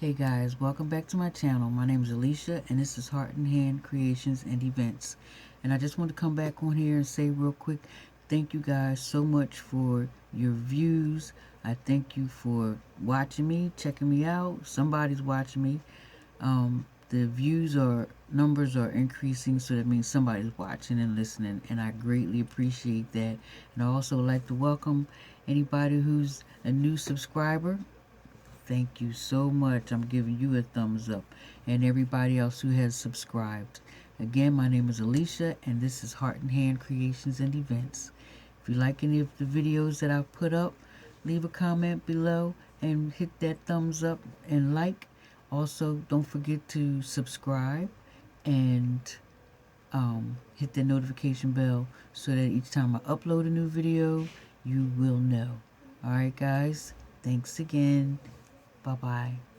Hey guys, welcome back to my channel. My name is Alicia and this is Heart and Hand Creations and Events. And I just want to come back on here and say real quick, thank you guys so much for your views. I thank you for watching me, checking me out. Somebody's watching me. The numbers are increasing, so that means somebody's watching and listening, and I greatly appreciate that. And I also like to welcome anybody who's a new subscriber. Thank you so much. I'm giving you a thumbs up, and everybody else who has subscribed. Again, my name is Alicia, and this is Heart and Hand Creations and Events. If you like any of the videos that I've put up, leave a comment below and hit that thumbs up and like. Also, don't forget to subscribe and hit the notification bell so that each time I upload a new video, you will know. Alright guys, thanks again. Bye-bye.